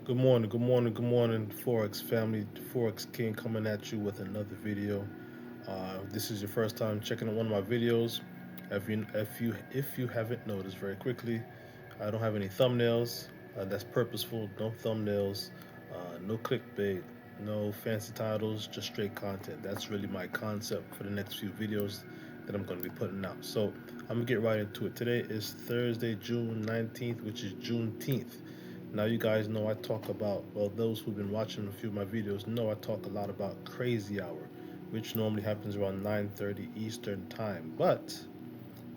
Good morning, Forex family. Forex King coming at you with another video. This is your first time checking out one of my videos. If you haven't noticed, very quickly, I don't have any thumbnails. That's purposeful. No thumbnails. No clickbait. No fancy titles. Just straight content. That's really my concept for the next few videos that I'm going to be putting out. So I'm gonna get right into it. Today is Thursday, June 19th, which is Juneteenth. Now you guys know I talk about, well, those who've been watching a few of my videos know I talk a lot about crazy hour, which normally happens around 9:30 Eastern time. But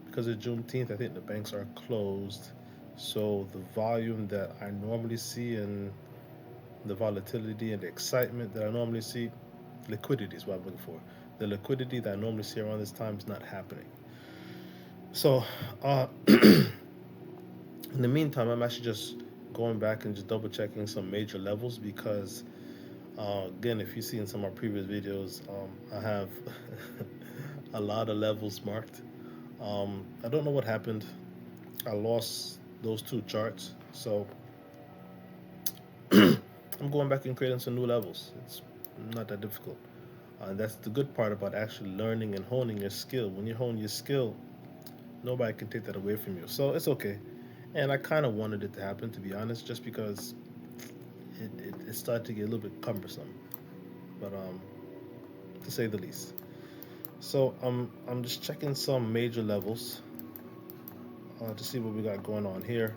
because of Juneteenth, I think the banks are closed. So the volume that I normally see and the volatility and the excitement that I normally see, liquidity is what I'm looking for. The liquidity that I normally see around this time is not happening. So in the meantime, I'm actually just going back and just double checking some major levels because again, if you see in some of my previous videos, I have a lot of levels marked. I don't know what happened. I lost those two charts, so I'm going back and creating some new levels. It's not that difficult. That's the good part about actually learning and honing your skill. When you hone your skill, nobody can take that away from you. So it's okay. And I kind of wanted it to happen, to be honest, just because it started to get a little bit cumbersome, but to say the least. So I'm just checking some major levels to see what we got going on here.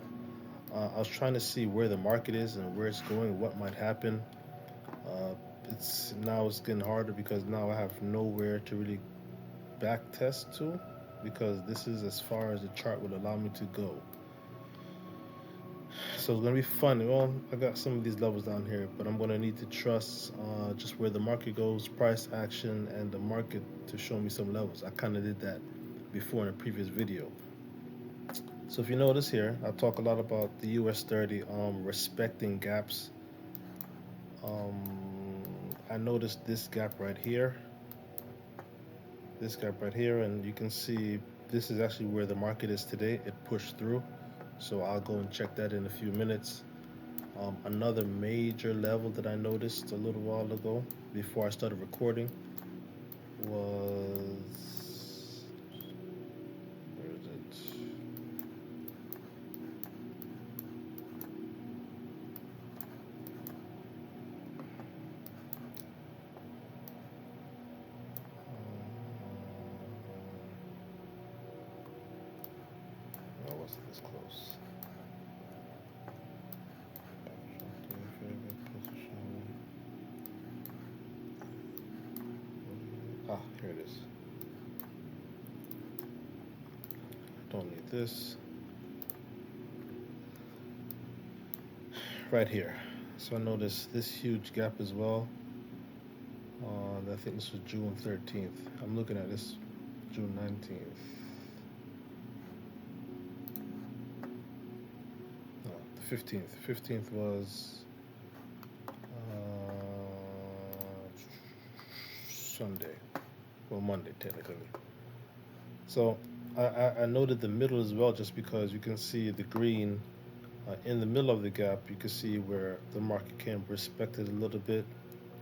I was trying to see where the market is and where it's going, what might happen. Uh, it's getting harder because now I have nowhere to really back test to because this is as far as the chart will allow me to go. So it's gonna be fun. Well, I got some of these levels down here, but I'm gonna need to trust just where the market goes, price action, and the market to show me some levels. I kind of did that before in a previous video. So if you notice here, I talk a lot about the US30 respecting gaps. I noticed this gap right here, and you can see this is actually where the market is today. It pushed through, so I'll go and check that in a few minutes. Another major level that I noticed a little while ago before I started recording was, where is it? No, it wasn't this close. Ah, here it is. Don't need this. Right here. So I noticed this huge gap as well. I think this was June 13th. I'm looking at this June 19th. No, the 15th. 15th was Sunday. Well, Monday, technically. So I noted the middle as well just because you can see the green in the middle of the gap. You can see where the market came, respected a little bit,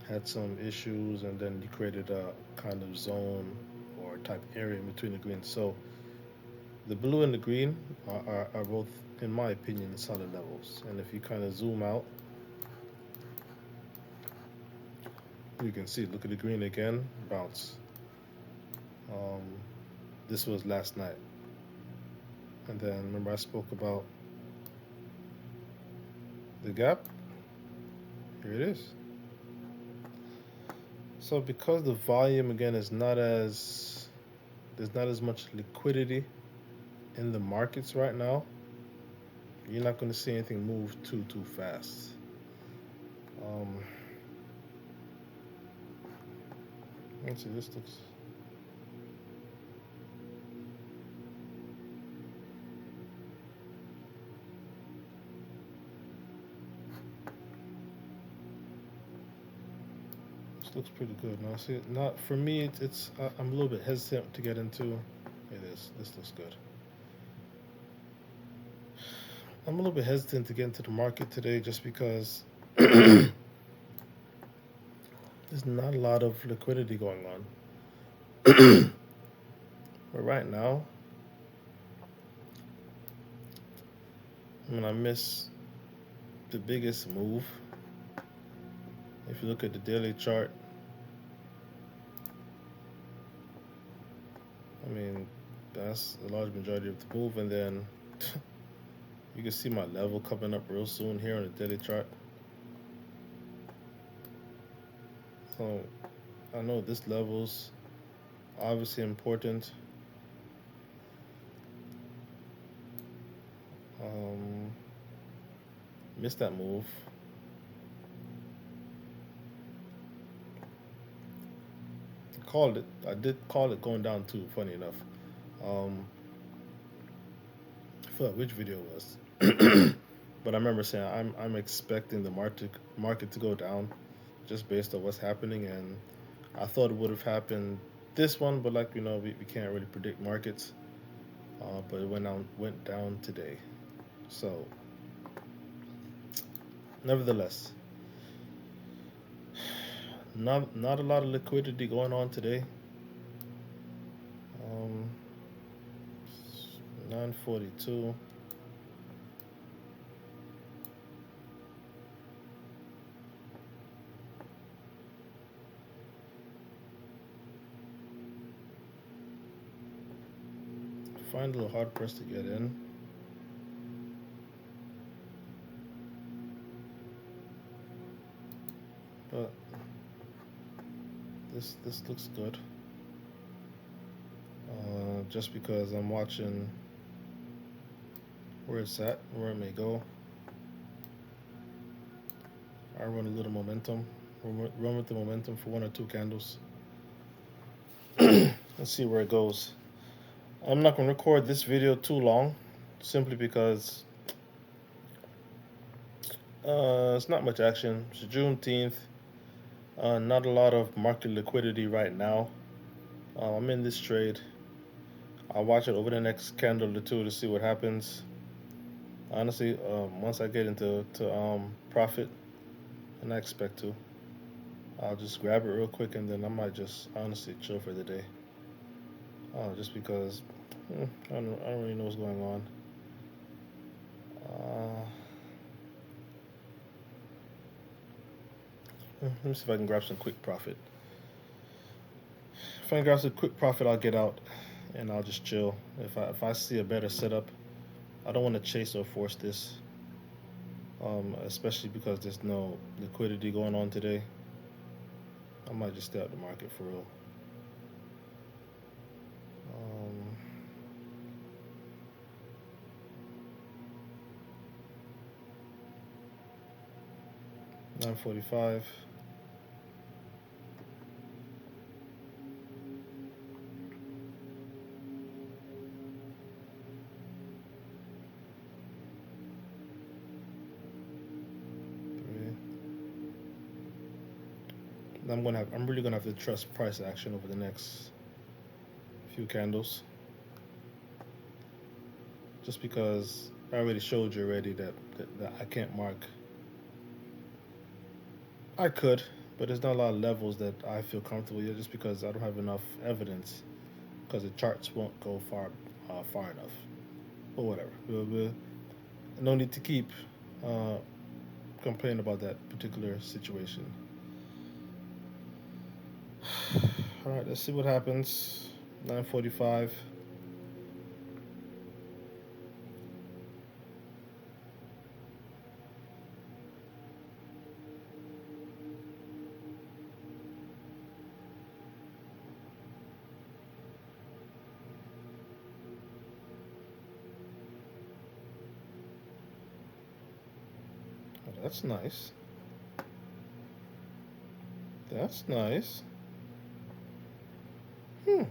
had some issues, and then you created a kind of zone or type area in between the green. So the blue and the green are both, in my opinion, solid levels. And if you kind of zoom out, you can see, look at the green again, bounce. Um, this was last night. And then remember I spoke about the gap? Here it is. So because the volume again is not as there's not as much liquidity in the markets right now, you're not going to see anything move too fast. Um, let's see, this looks pretty good. Now see, not for me. I'm a little bit hesitant to get into. It is. This looks good. I'm a little bit hesitant to get into the market today just because. There's not a lot of liquidity going on. But right now, I miss the biggest move. If you look at the daily chart, I mean, that's a large majority of the move. And then you can see my level coming up real soon here on the daily chart. So I know this level's obviously important. Um, Missed that move. Called it. I did call it going down too. Funny enough. Um, I forgot which video it was, but I remember saying I'm expecting the market to go down, just based on what's happening, and I thought it would have happened this one, but like we can't really predict markets. But it went down today. So nevertheless, not a lot of liquidity going on today. 9:42. Find a little hard pressed to get in. But this looks good. Just because I'm watching where it's at, where it may go. I run a little momentum. Run with the momentum for one or two candles. Let's see where it goes. I'm not gonna record this video too long, simply because it's not much action. It's Juneteenth. Not a lot of market liquidity right now. I'm in this trade. I'll watch it over the next candle or two to see what happens. Honestly, once I get into profit, and I expect to, I'll just grab it real quick, and then I might just honestly chill for the day. Just because I don't really know what's going on. Let me see if I can grab some quick profit. If I can grab some quick profit, I'll get out and I'll just chill. If I see a better setup, I don't want to chase or force this, especially because there's no liquidity going on today. I might just stay out the market for real. 9:45. I'm really gonna have to trust price action over the next few candles, just because I already showed you already that I can't mark. I could, but there's not a lot of levels that I feel comfortable yet, just because I don't have enough evidence, because the charts won't go far enough. But whatever. No need to keep uh, complaining about that particular situation. All right, let's see what happens. 9:45. Oh, that's nice. That's nice. Hmm.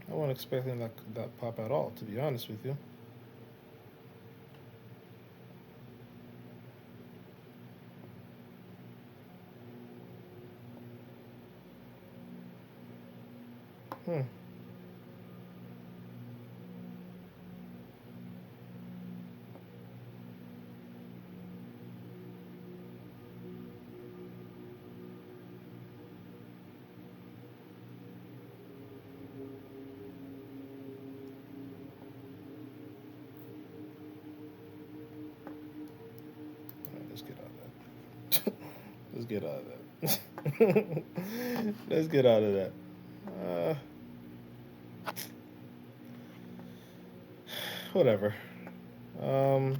I wasn't expecting that pop at all, to be honest with you. Hmm. Let's get out of that. Let's get out of that. Let's get out of that. Uh, Whatever. Um,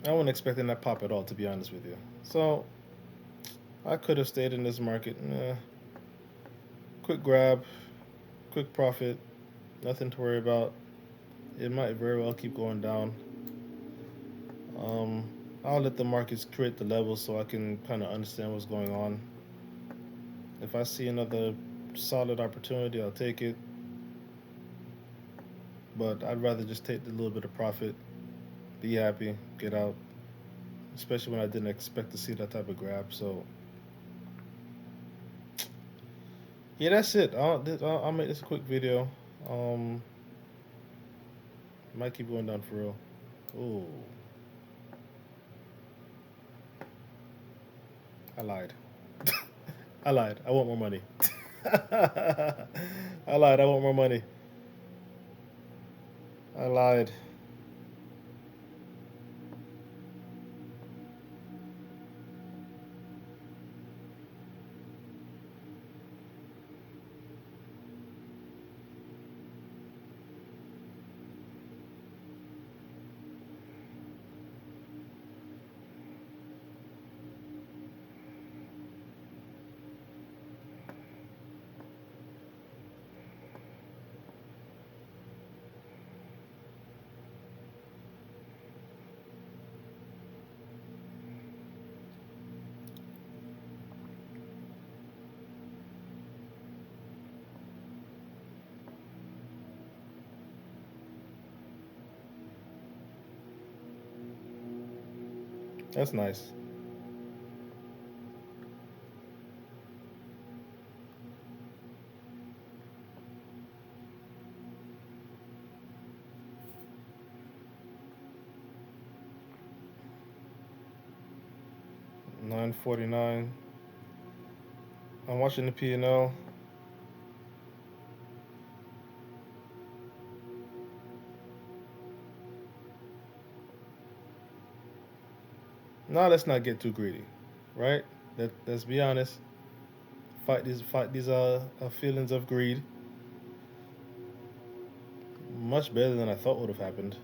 I wasn't expecting that pop at all, to be honest with you. So I could have stayed in this market. Quick grab, quick profit, nothing to worry about. It might very well keep going down. Um, I'll let the markets create the levels so I can kind of understand what's going on. If I see another solid opportunity, I'll take it. But I'd rather just take the little bit of profit, be happy, get out. Especially when I didn't expect to see that type of grab. So yeah, that's it. I'll make this a quick video. Um, Might keep going down for real. Oh, I lied. I lied. I want more money. I lied. I want more money. I lied. 'That's nice. 949. I'm watching the P&L. Now let's not get too greedy, right? Let's be honest. Fight these feelings of greed. Much better than I thought would have happened.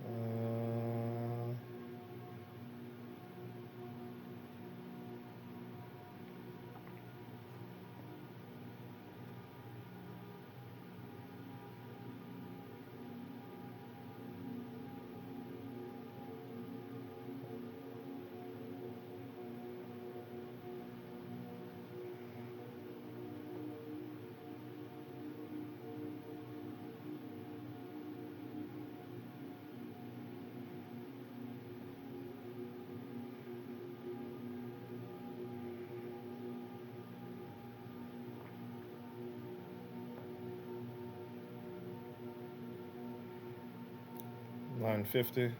Uh, $9.50.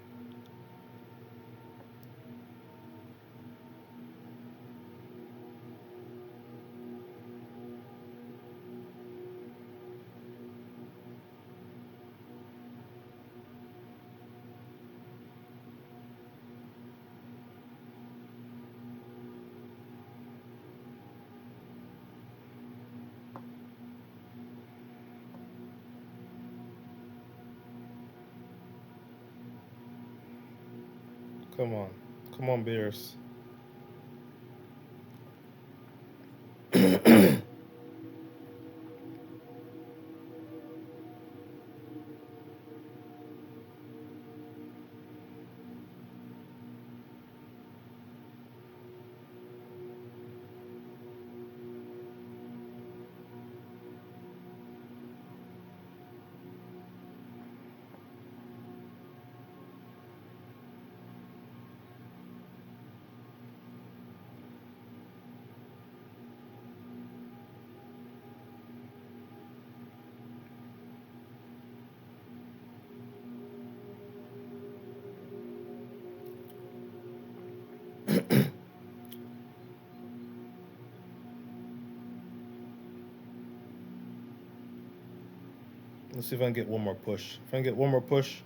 Come on. Come on, Bears. Let's see if I can get one more push. If I can get one more push,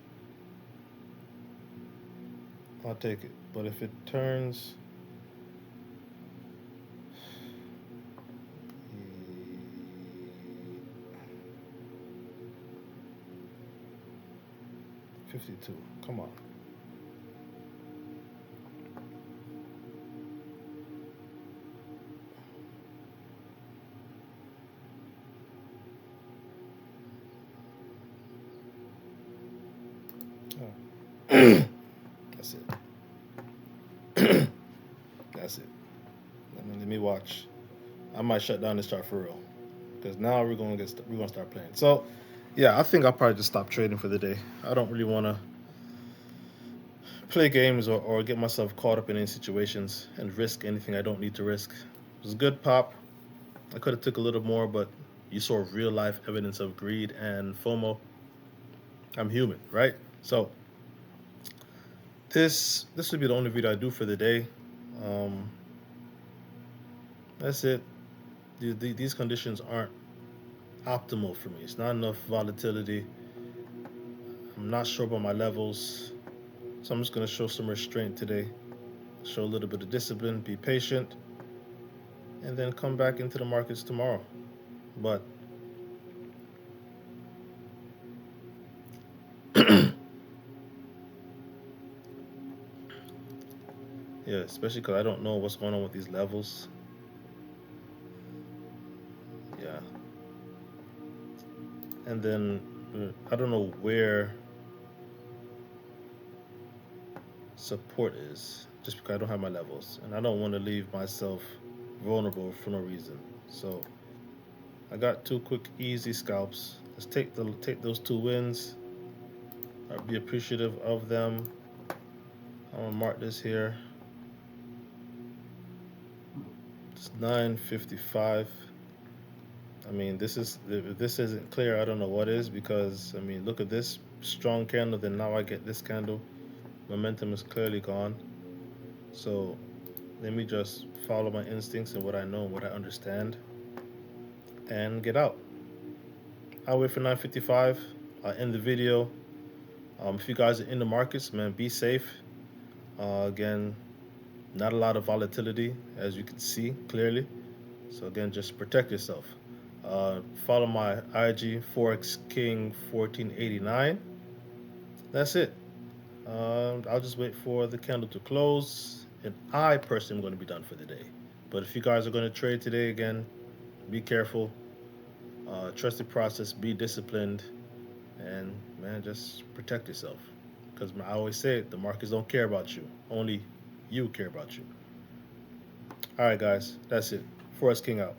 I'll take it. But if it turns, 52. Come on. Oh. That's it. That's it. Let me watch. I might shut down this chart for real, because now we're gonna start playing. So, yeah, I think I'll probably just stop trading for the day. I don't really want to play games or get myself caught up in any situations and risk anything I don't need to risk. It was a good pop. I could have took a little more, but you saw real life evidence of greed and FOMO. I'm human, right? So this would be the only video I do for the day. Um, that's it. These conditions aren't optimal for me. It's not enough volatility. I'm not sure about my levels, so I'm just gonna show some restraint today. Show a little bit of discipline, be patient, and then come back into the markets tomorrow. But yeah, especially because I don't know what's going on with these levels. Yeah, and then I don't know where support is, just because I don't have my levels, and I don't want to leave myself vulnerable for no reason. So I got two quick, easy scalps. Let's take those two wins. I'll be appreciative of them. I'm gonna mark this here. It's 9:55. I mean, if this isn't clear, I don't know what is, because I mean, look at this strong candle. Then now I get this candle. Momentum is clearly gone. So let me just follow my instincts and what I know and what I understand, and get out. I'll wait for 9:55. I'll end the video. If you guys are in the markets, man, be safe. Again, not a lot of volatility, as you can see clearly. So again, just protect yourself. Follow my IG Forex King 1489. That's it. I'll just wait for the candle to close, and I personally am going to be done for the day. But if you guys are going to trade today, again, be careful. Trust the process. Be disciplined, and man, just protect yourself. Because I always say it, the markets don't care about you. Only you care about you. All right, guys, that's it. Forex King out.